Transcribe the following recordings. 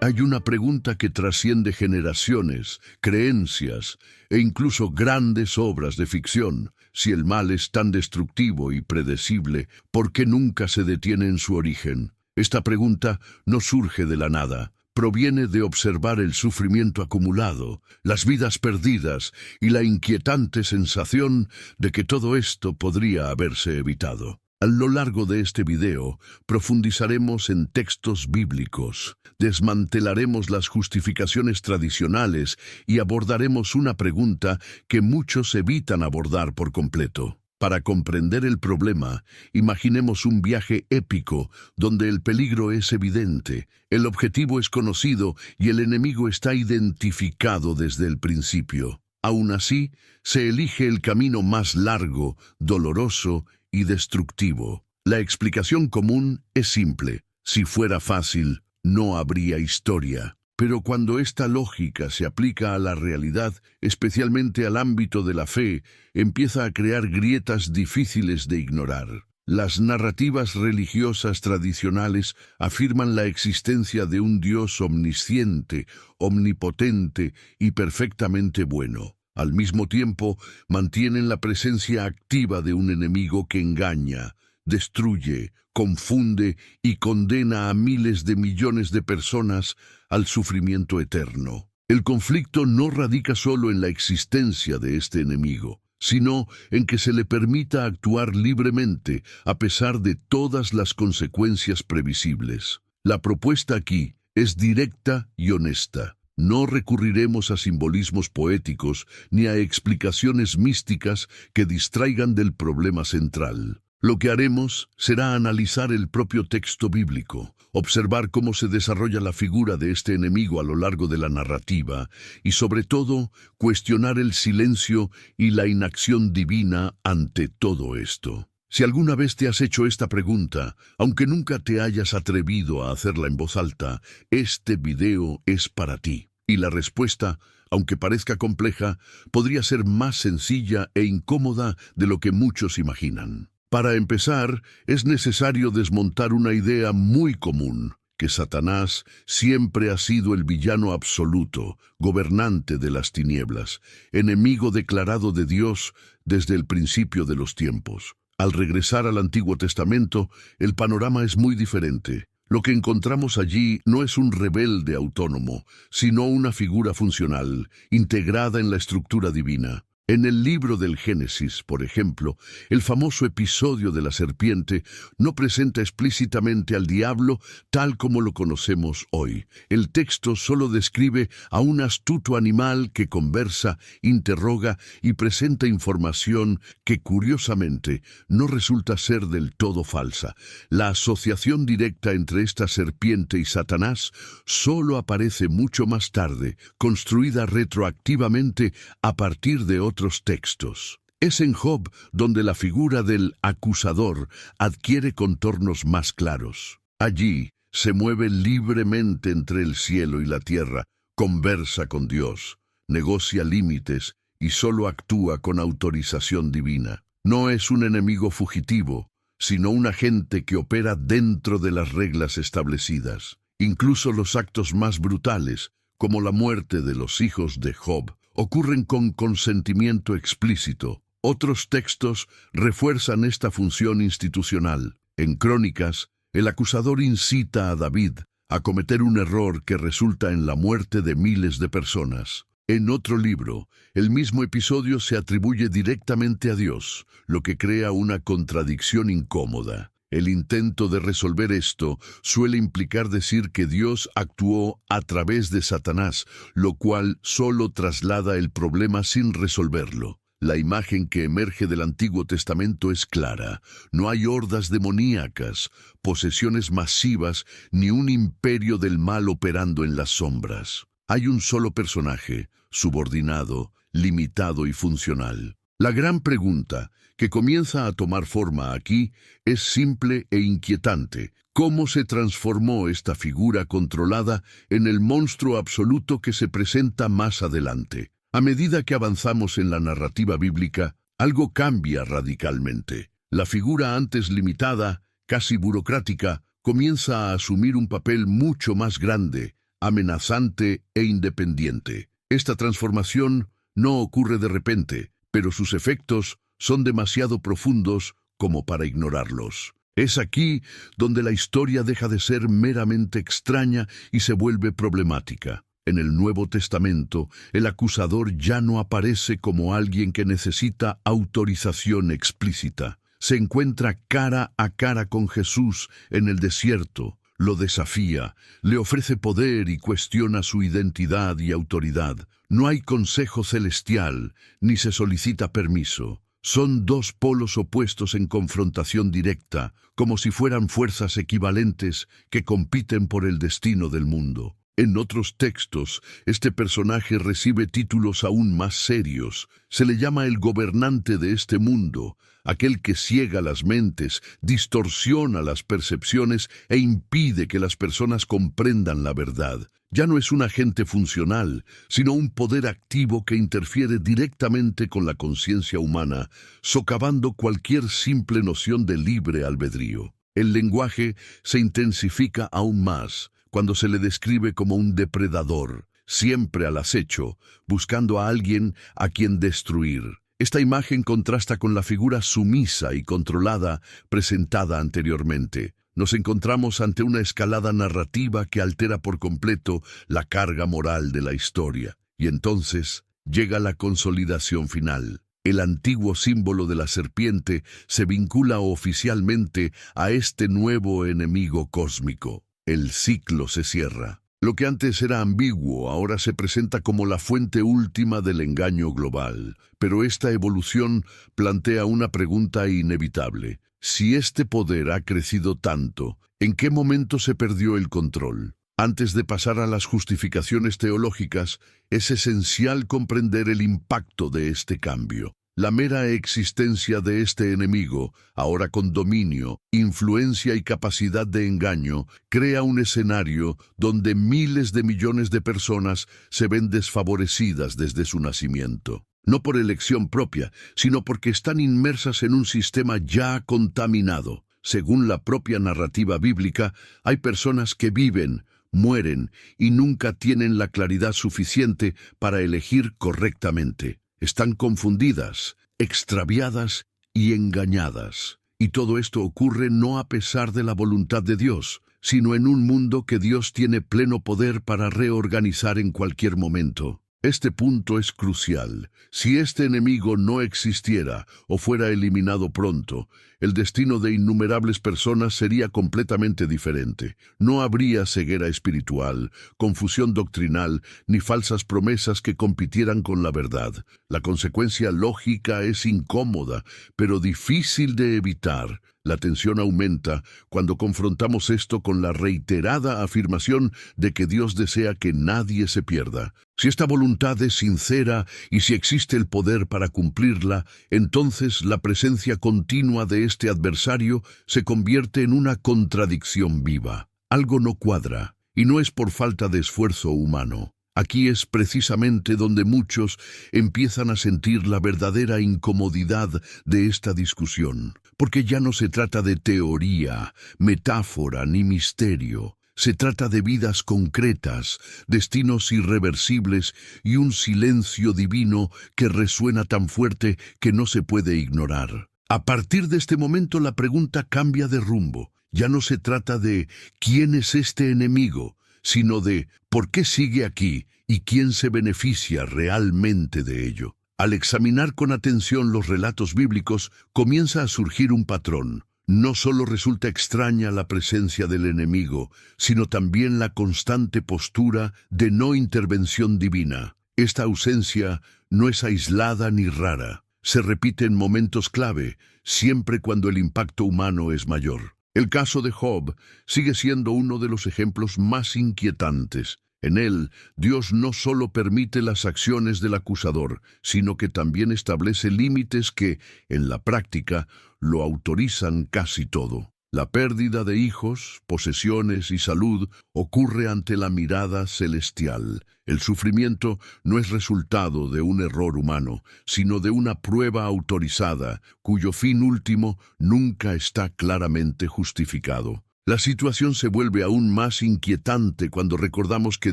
Hay una pregunta que trasciende generaciones, creencias e incluso grandes obras de ficción. Si el mal es tan destructivo y predecible, ¿por qué nunca se detiene en su origen? Esta pregunta no surge de la nada. Proviene de observar el sufrimiento acumulado, las vidas perdidas y la inquietante sensación de que todo esto podría haberse evitado. A lo largo de este video, profundizaremos en textos bíblicos, desmantelaremos las justificaciones tradicionales y abordaremos una pregunta que muchos evitan abordar por completo. Para comprender el problema, imaginemos un viaje épico donde el peligro es evidente, el objetivo es conocido y el enemigo está identificado desde el principio. Aún así, se elige el camino más largo, doloroso y destructivo. La explicación común es simple. Si fuera fácil, no habría historia. Pero cuando esta lógica se aplica a la realidad, especialmente al ámbito de la fe, empieza a crear grietas difíciles de ignorar. Las narrativas religiosas tradicionales afirman la existencia de un Dios omnisciente, omnipotente y perfectamente bueno. Al mismo tiempo, mantienen la presencia activa de un enemigo que engaña, destruye, confunde y condena a miles de millones de personas al sufrimiento eterno. El conflicto no radica solo en la existencia de este enemigo, sino en que se le permita actuar libremente a pesar de todas las consecuencias previsibles. La propuesta aquí es directa y honesta. No recurriremos a simbolismos poéticos ni a explicaciones místicas que distraigan del problema central. Lo que haremos será analizar el propio texto bíblico, observar cómo se desarrolla la figura de este enemigo a lo largo de la narrativa y, sobre todo, cuestionar el silencio y la inacción divina ante todo esto. Si alguna vez te has hecho esta pregunta, aunque nunca te hayas atrevido a hacerla en voz alta, este video es para ti. Y la respuesta, aunque parezca compleja, podría ser más sencilla e incómoda de lo que muchos imaginan. Para empezar, es necesario desmontar una idea muy común, que Satanás siempre ha sido el villano absoluto, gobernante de las tinieblas, enemigo declarado de Dios desde el principio de los tiempos. Al regresar al Antiguo Testamento, el panorama es muy diferente. Lo que encontramos allí no es un rebelde autónomo, sino una figura funcional, integrada en la estructura divina. En el libro del Génesis, por ejemplo, el famoso episodio de la serpiente no presenta explícitamente al diablo tal como lo conocemos hoy. El texto solo describe a un astuto animal que conversa, interroga y presenta información que, curiosamente, no resulta ser del todo falsa. La asociación directa entre esta serpiente y Satanás solo aparece mucho más tarde, construida retroactivamente a partir de otros textos. Es en Job donde la figura del acusador adquiere contornos más claros. Allí se mueve libremente entre el cielo y la tierra, conversa con Dios, negocia límites y solo actúa con autorización divina. No es un enemigo fugitivo, sino un agente que opera dentro de las reglas establecidas. Incluso los actos más brutales, como la muerte de los hijos de Job, ocurren con consentimiento explícito. Otros textos refuerzan esta función institucional. En Crónicas, el acusador incita a David a cometer un error que resulta en la muerte de miles de personas. En otro libro, el mismo episodio se atribuye directamente a Dios, lo que crea una contradicción incómoda. El intento de resolver esto suele implicar decir que Dios actuó a través de Satanás, lo cual solo traslada el problema sin resolverlo. La imagen que emerge del Antiguo Testamento es clara. No hay hordas demoníacas, posesiones masivas, ni un imperio del mal operando en las sombras. Hay un solo personaje, subordinado, limitado y funcional. La gran pregunta, que comienza a tomar forma aquí, es simple e inquietante. ¿Cómo se transformó esta figura controlada en el monstruo absoluto que se presenta más adelante? A medida que avanzamos en la narrativa bíblica, algo cambia radicalmente. La figura antes limitada, casi burocrática, comienza a asumir un papel mucho más grande, amenazante e independiente. Esta transformación no ocurre de repente, pero sus efectos son demasiado profundos como para ignorarlos. Es aquí donde la historia deja de ser meramente extraña y se vuelve problemática. En el Nuevo Testamento, el acusador ya no aparece como alguien que necesita autorización explícita. Se encuentra cara a cara con Jesús en el desierto, lo desafía, le ofrece poder y cuestiona su identidad y autoridad. No hay consejo celestial, ni se solicita permiso. Son dos polos opuestos en confrontación directa, como si fueran fuerzas equivalentes que compiten por el destino del mundo. En otros textos, este personaje recibe títulos aún más serios. Se le llama el gobernante de este mundo, aquel que ciega las mentes, distorsiona las percepciones e impide que las personas comprendan la verdad. Ya no es un agente funcional, sino un poder activo que interfiere directamente con la conciencia humana, socavando cualquier simple noción de libre albedrío. El lenguaje se intensifica aún más cuando se le describe como un depredador, siempre al acecho, buscando a alguien a quien destruir. Esta imagen contrasta con la figura sumisa y controlada presentada anteriormente. Nos encontramos ante una escalada narrativa que altera por completo la carga moral de la historia. Y entonces llega la consolidación final. El antiguo símbolo de la serpiente se vincula oficialmente a este nuevo enemigo cósmico. El ciclo se cierra. Lo que antes era ambiguo ahora se presenta como la fuente última del engaño global. Pero esta evolución plantea una pregunta inevitable. Si este poder ha crecido tanto, ¿en qué momento se perdió el control? Antes de pasar a las justificaciones teológicas, es esencial comprender el impacto de este cambio. La mera existencia de este enemigo, ahora con dominio, influencia y capacidad de engaño, crea un escenario donde miles de millones de personas se ven desfavorecidas desde su nacimiento. No por elección propia, sino porque están inmersas en un sistema ya contaminado. Según la propia narrativa bíblica, hay personas que viven, mueren y nunca tienen la claridad suficiente para elegir correctamente. Están confundidas, extraviadas y engañadas. Y todo esto ocurre no a pesar de la voluntad de Dios, sino en un mundo que Dios tiene pleno poder para reorganizar en cualquier momento. Este punto es crucial. Si este enemigo no existiera o fuera eliminado pronto, el destino de innumerables personas sería completamente diferente. No habría ceguera espiritual, confusión doctrinal, ni falsas promesas que compitieran con la verdad. La consecuencia lógica es incómoda, pero difícil de evitar. La tensión aumenta cuando confrontamos esto con la reiterada afirmación de que Dios desea que nadie se pierda. Si esta voluntad es sincera y si existe el poder para cumplirla, entonces la presencia continua de este adversario se convierte en una contradicción viva. Algo no cuadra, y no es por falta de esfuerzo humano. Aquí es precisamente donde muchos empiezan a sentir la verdadera incomodidad de esta discusión, porque ya no se trata de teoría, metáfora ni misterio. Se trata de vidas concretas, destinos irreversibles y un silencio divino que resuena tan fuerte que no se puede ignorar. A partir de este momento la pregunta cambia de rumbo. Ya no se trata de ¿quién es este enemigo?, sino de ¿por qué sigue aquí y quién se beneficia realmente de ello? Al examinar con atención los relatos bíblicos, comienza a surgir un patrón. No solo resulta extraña la presencia del enemigo, sino también la constante postura de no intervención divina. Esta ausencia no es aislada ni rara. Se repite en momentos clave, siempre cuando el impacto humano es mayor. El caso de Job sigue siendo uno de los ejemplos más inquietantes. En él, Dios no solo permite las acciones del acusador, sino que también establece límites que, en la práctica, lo autorizan casi todo. La pérdida de hijos, posesiones y salud ocurre ante la mirada celestial. El sufrimiento no es resultado de un error humano, sino de una prueba autorizada, cuyo fin último nunca está claramente justificado. La situación se vuelve aún más inquietante cuando recordamos que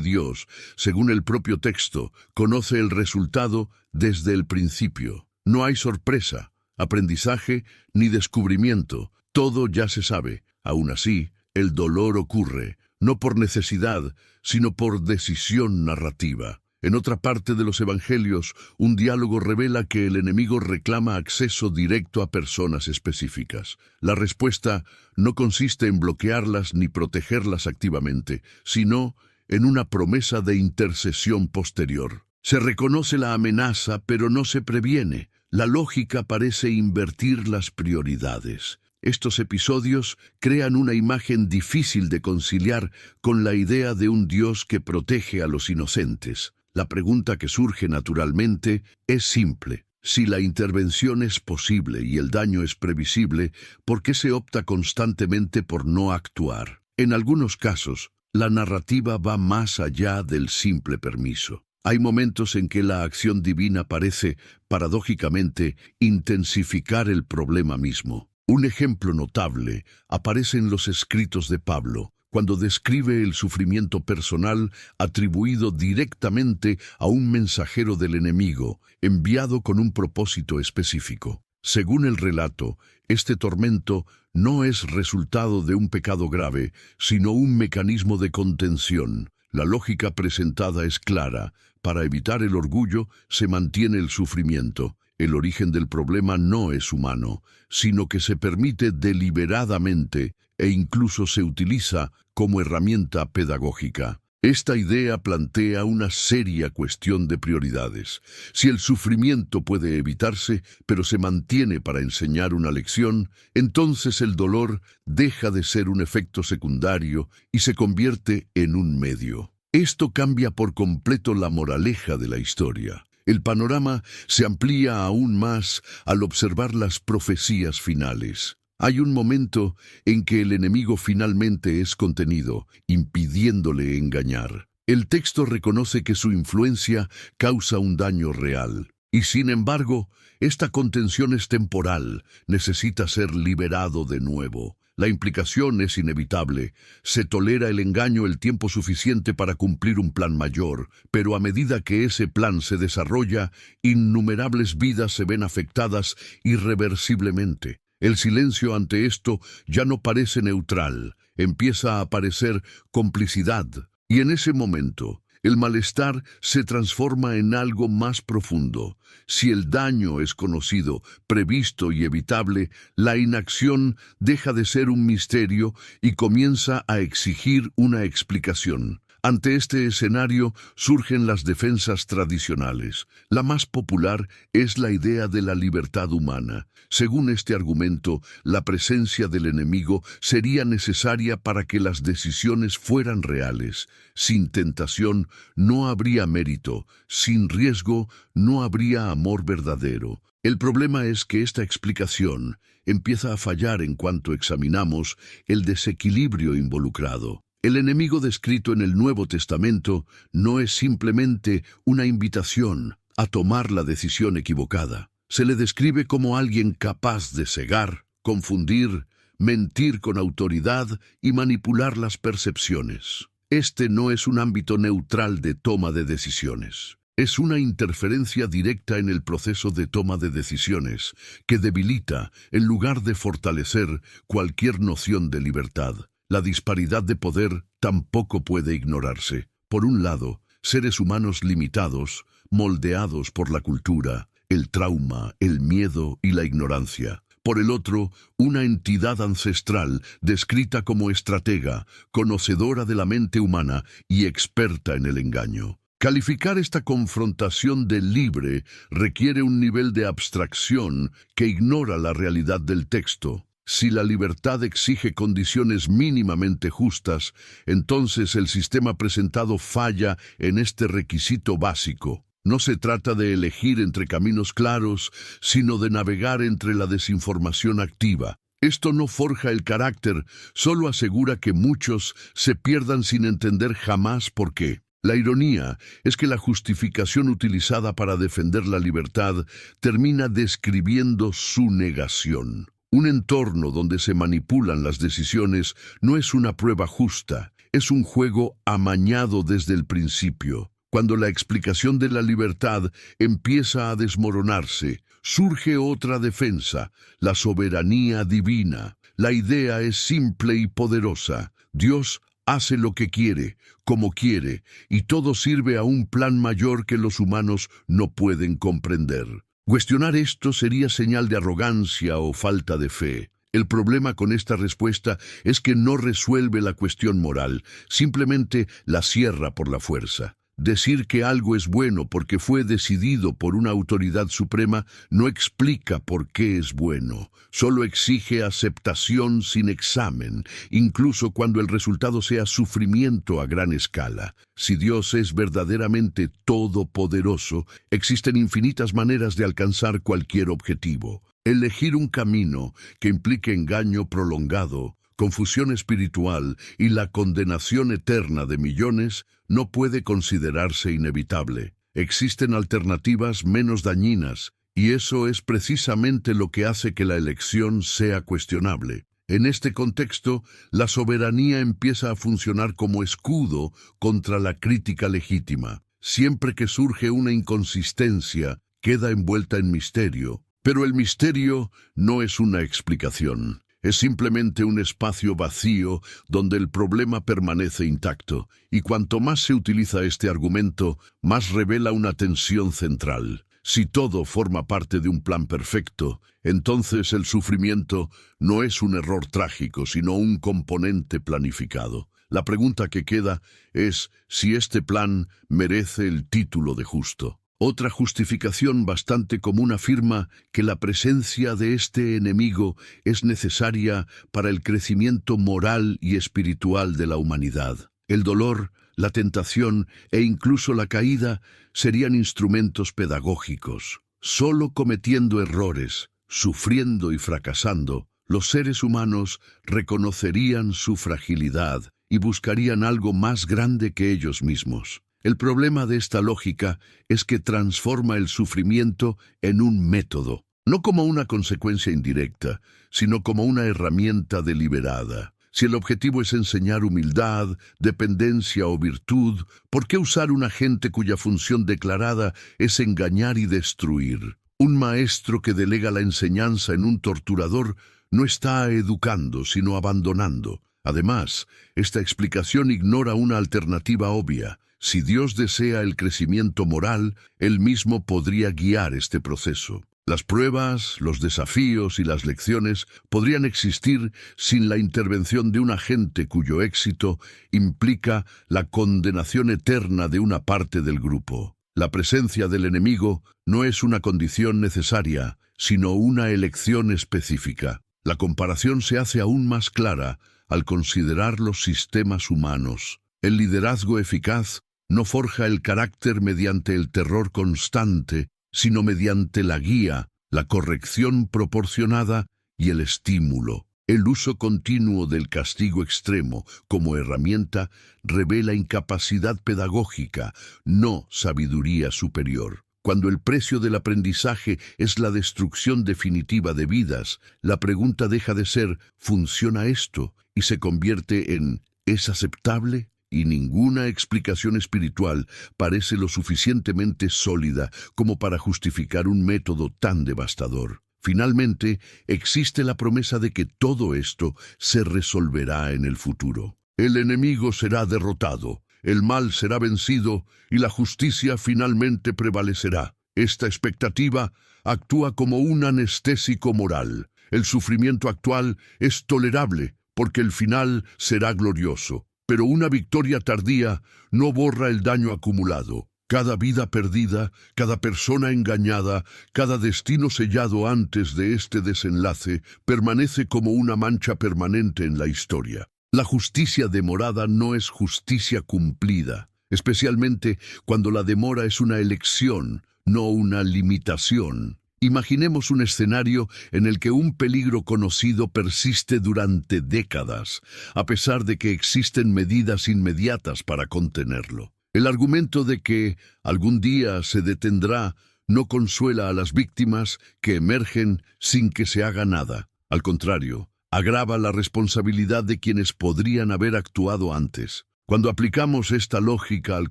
Dios, según el propio texto, conoce el resultado desde el principio. No hay sorpresa, aprendizaje ni descubrimiento. Todo ya se sabe. Aún así, el dolor ocurre, no por necesidad, sino por decisión narrativa. En otra parte de los Evangelios, un diálogo revela que el enemigo reclama acceso directo a personas específicas. La respuesta no consiste en bloquearlas ni protegerlas activamente, sino en una promesa de intercesión posterior. Se reconoce la amenaza, pero no se previene. La lógica parece invertir las prioridades. Estos episodios crean una imagen difícil de conciliar con la idea de un Dios que protege a los inocentes. La pregunta que surge naturalmente es simple. Si la intervención es posible y el daño es previsible, ¿por qué se opta constantemente por no actuar? En algunos casos, la narrativa va más allá del simple permiso. Hay momentos en que la acción divina parece, paradójicamente, intensificar el problema mismo. Un ejemplo notable aparece en los escritos de Pablo, cuando describe el sufrimiento personal atribuido directamente a un mensajero del enemigo, enviado con un propósito específico. Según el relato, este tormento no es resultado de un pecado grave, sino un mecanismo de contención. La lógica presentada es clara. Para evitar el orgullo, se mantiene el sufrimiento. El origen del problema no es humano, sino que se permite deliberadamente e incluso se utiliza como herramienta pedagógica. Esta idea plantea una seria cuestión de prioridades. Si el sufrimiento puede evitarse, pero se mantiene para enseñar una lección, entonces el dolor deja de ser un efecto secundario y se convierte en un medio. Esto cambia por completo la moraleja de la historia. El panorama se amplía aún más al observar las profecías finales. Hay un momento en que el enemigo finalmente es contenido, impidiéndole engañar. El texto reconoce que su influencia causa un daño real. Y sin embargo, esta contención es temporal, necesita ser liberado de nuevo. La implicación es inevitable. Se tolera el engaño el tiempo suficiente para cumplir un plan mayor, pero a medida que ese plan se desarrolla, innumerables vidas se ven afectadas irreversiblemente. El silencio ante esto ya no parece neutral, empieza a aparecer complicidad, y en ese momento, el malestar se transforma en algo más profundo. Si el daño es conocido, previsto y evitable, la inacción deja de ser un misterio y comienza a exigir una explicación. Ante este escenario surgen las defensas tradicionales. La más popular es la idea de la libertad humana. Según este argumento, la presencia del enemigo sería necesaria para que las decisiones fueran reales. Sin tentación no habría mérito, sin riesgo no habría amor verdadero. El problema es que esta explicación empieza a fallar en cuanto examinamos el desequilibrio involucrado. El enemigo descrito en el Nuevo Testamento no es simplemente una invitación a tomar la decisión equivocada. Se le describe como alguien capaz de cegar, confundir, mentir con autoridad y manipular las percepciones. Este no es un ámbito neutral de toma de decisiones. Es una interferencia directa en el proceso de toma de decisiones que debilita en lugar de fortalecer cualquier noción de libertad. La disparidad de poder tampoco puede ignorarse. Por un lado, seres humanos limitados, moldeados por la cultura, el trauma, el miedo y la ignorancia. Por el otro, una entidad ancestral descrita como estratega, conocedora de la mente humana y experta en el engaño. Calificar esta confrontación de libre requiere un nivel de abstracción que ignora la realidad del texto. Si la libertad exige condiciones mínimamente justas, entonces el sistema presentado falla en este requisito básico. No se trata de elegir entre caminos claros, sino de navegar entre la desinformación activa. Esto no forja el carácter, solo asegura que muchos se pierdan sin entender jamás por qué. La ironía es que la justificación utilizada para defender la libertad termina describiendo su negación. Un entorno donde se manipulan las decisiones no es una prueba justa, es un juego amañado desde el principio. Cuando la explicación de la libertad empieza a desmoronarse, surge otra defensa, la soberanía divina. La idea es simple y poderosa. Dios hace lo que quiere, como quiere, y todo sirve a un plan mayor que los humanos no pueden comprender. Cuestionar esto sería señal de arrogancia o falta de fe. El problema con esta respuesta es que no resuelve la cuestión moral, simplemente la cierra por la fuerza. Decir que algo es bueno porque fue decidido por una autoridad suprema no explica por qué es bueno. Solo exige aceptación sin examen, incluso cuando el resultado sea sufrimiento a gran escala. Si Dios es verdaderamente todopoderoso, existen infinitas maneras de alcanzar cualquier objetivo. Elegir un camino que implique engaño prolongado, confusión espiritual y la condenación eterna de millones no puede considerarse inevitable. Existen alternativas menos dañinas, y eso es precisamente lo que hace que la elección sea cuestionable. En este contexto, la soberanía empieza a funcionar como escudo contra la crítica legítima. Siempre que surge una inconsistencia, queda envuelta en misterio. Pero el misterio no es una explicación. Es simplemente un espacio vacío donde el problema permanece intacto, y cuanto más se utiliza este argumento, más revela una tensión central. Si todo forma parte de un plan perfecto, entonces el sufrimiento no es un error trágico, sino un componente planificado. La pregunta que queda es si este plan merece el título de justo. Otra justificación bastante común afirma que la presencia de este enemigo es necesaria para el crecimiento moral y espiritual de la humanidad. El dolor, la tentación e incluso la caída serían instrumentos pedagógicos. Solo cometiendo errores, sufriendo y fracasando, los seres humanos reconocerían su fragilidad y buscarían algo más grande que ellos mismos. El problema de esta lógica es que transforma el sufrimiento en un método, no como una consecuencia indirecta, sino como una herramienta deliberada. Si el objetivo es enseñar humildad, dependencia o virtud, ¿por qué usar un agente cuya función declarada es engañar y destruir? Un maestro que delega la enseñanza en un torturador no está educando, sino abandonando. Además, esta explicación ignora una alternativa obvia. Si Dios desea el crecimiento moral, Él mismo podría guiar este proceso. Las pruebas, los desafíos y las lecciones podrían existir sin la intervención de un agente cuyo éxito implica la condenación eterna de una parte del grupo. La presencia del enemigo no es una condición necesaria, sino una elección específica. La comparación se hace aún más clara al considerar los sistemas humanos. El liderazgo eficaz no forja el carácter mediante el terror constante, sino mediante la guía, la corrección proporcionada y el estímulo. El uso continuo del castigo extremo como herramienta revela incapacidad pedagógica, no sabiduría superior. Cuando el precio del aprendizaje es la destrucción definitiva de vidas, la pregunta deja de ser ¿funciona esto? Y se convierte en ¿es aceptable? Y ninguna explicación espiritual parece lo suficientemente sólida como para justificar un método tan devastador. Finalmente, existe la promesa de que todo esto se resolverá en el futuro. El enemigo será derrotado, el mal será vencido y la justicia finalmente prevalecerá. Esta expectativa actúa como un anestésico moral. El sufrimiento actual es tolerable porque el final será glorioso. Pero una victoria tardía no borra el daño acumulado. Cada vida perdida, cada persona engañada, cada destino sellado antes de este desenlace permanece como una mancha permanente en la historia. La justicia demorada no es justicia cumplida, especialmente cuando la demora es una elección, no una limitación. Imaginemos un escenario en el que un peligro conocido persiste durante décadas, a pesar de que existen medidas inmediatas para contenerlo. El argumento de que algún día se detendrá no consuela a las víctimas que emergen sin que se haga nada. Al contrario, agrava la responsabilidad de quienes podrían haber actuado antes. Cuando aplicamos esta lógica al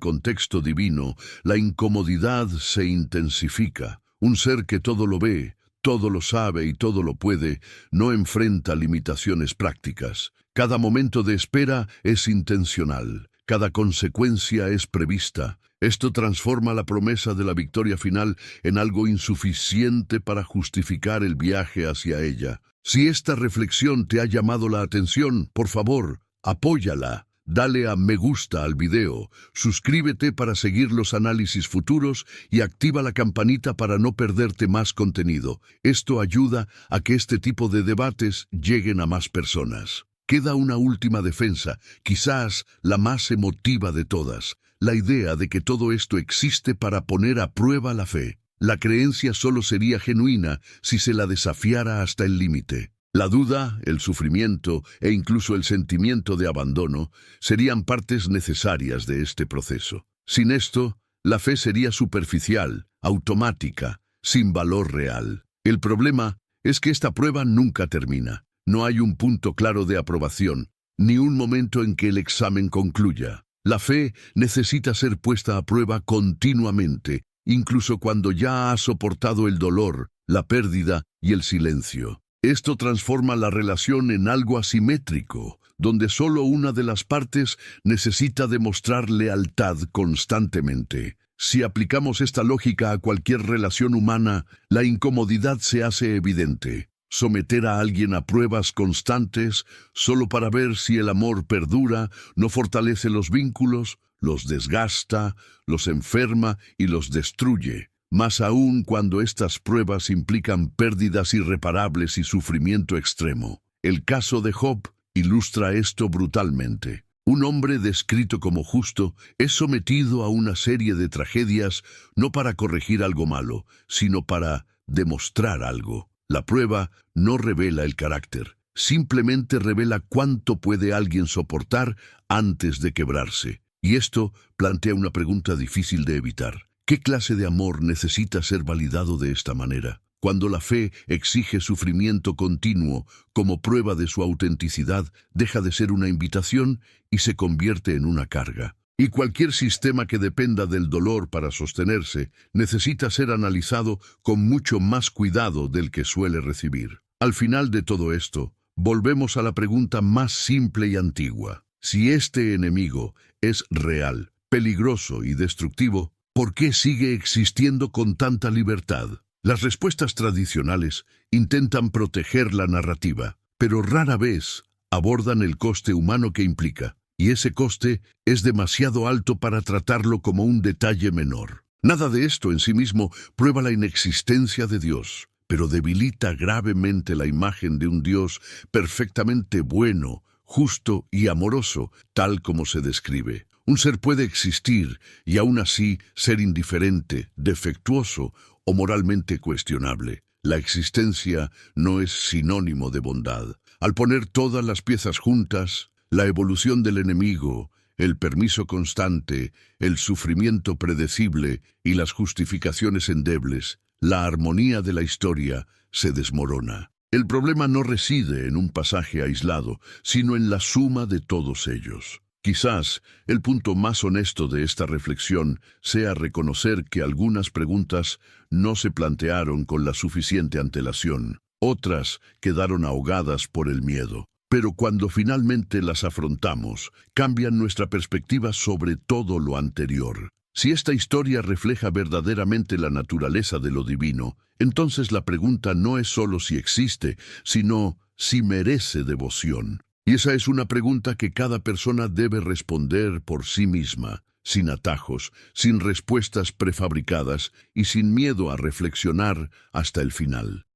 contexto divino, la incomodidad se intensifica. Un ser que todo lo ve, todo lo sabe y todo lo puede, no enfrenta limitaciones prácticas. Cada momento de espera es intencional. Cada consecuencia es prevista. Esto transforma la promesa de la victoria final en algo insuficiente para justificar el viaje hacia ella. Si esta reflexión te ha llamado la atención, por favor, apóyala. Dale a me gusta al video, suscríbete para seguir los análisis futuros y activa la campanita para no perderte más contenido. Esto ayuda a que este tipo de debates lleguen a más personas. Queda una última defensa, quizás la más emotiva de todas, la idea de que todo esto existe para poner a prueba la fe. La creencia solo sería genuina si se la desafiara hasta el límite. La duda, el sufrimiento e incluso el sentimiento de abandono serían partes necesarias de este proceso. Sin esto, la fe sería superficial, automática, sin valor real. El problema es que esta prueba nunca termina. No hay un punto claro de aprobación, ni un momento en que el examen concluya. La fe necesita ser puesta a prueba continuamente, incluso cuando ya ha soportado el dolor, la pérdida y el silencio. Esto transforma la relación en algo asimétrico, donde solo una de las partes necesita demostrar lealtad constantemente. Si aplicamos esta lógica a cualquier relación humana, la incomodidad se hace evidente. Someter a alguien a pruebas constantes solo para ver si el amor perdura no fortalece los vínculos, los desgasta, los enferma y los destruye. Más aún cuando estas pruebas implican pérdidas irreparables y sufrimiento extremo. El caso de Job ilustra esto brutalmente. Un hombre descrito como justo es sometido a una serie de tragedias no para corregir algo malo, sino para demostrar algo. La prueba no revela el carácter, simplemente revela cuánto puede alguien soportar antes de quebrarse. Y esto plantea una pregunta difícil de evitar. ¿Qué clase de amor necesita ser validado de esta manera? Cuando la fe exige sufrimiento continuo como prueba de su autenticidad, deja de ser una invitación y se convierte en una carga. Y cualquier sistema que dependa del dolor para sostenerse necesita ser analizado con mucho más cuidado del que suele recibir. Al final de todo esto, volvemos a la pregunta más simple y antigua. Si este enemigo es real, peligroso y destructivo, ¿por qué sigue existiendo con tanta libertad? Las respuestas tradicionales intentan proteger la narrativa, pero rara vez abordan el coste humano que implica, y ese coste es demasiado alto para tratarlo como un detalle menor. Nada de esto en sí mismo prueba la inexistencia de Dios, pero debilita gravemente la imagen de un Dios perfectamente bueno, justo y amoroso, tal como se describe. Un ser puede existir y aún así ser indiferente, defectuoso o moralmente cuestionable. La existencia no es sinónimo de bondad. Al poner todas las piezas juntas, la evolución del enemigo, el permiso constante, el sufrimiento predecible y las justificaciones endebles, la armonía de la historia se desmorona. El problema no reside en un pasaje aislado, sino en la suma de todos ellos. Quizás el punto más honesto de esta reflexión sea reconocer que algunas preguntas no se plantearon con la suficiente antelación, otras quedaron ahogadas por el miedo. Pero cuando finalmente las afrontamos, cambian nuestra perspectiva sobre todo lo anterior. Si esta historia refleja verdaderamente la naturaleza de lo divino, entonces la pregunta no es solo si existe, sino si merece devoción. Y esa es una pregunta que cada persona debe responder por sí misma, sin atajos, sin respuestas prefabricadas y sin miedo a reflexionar hasta el final.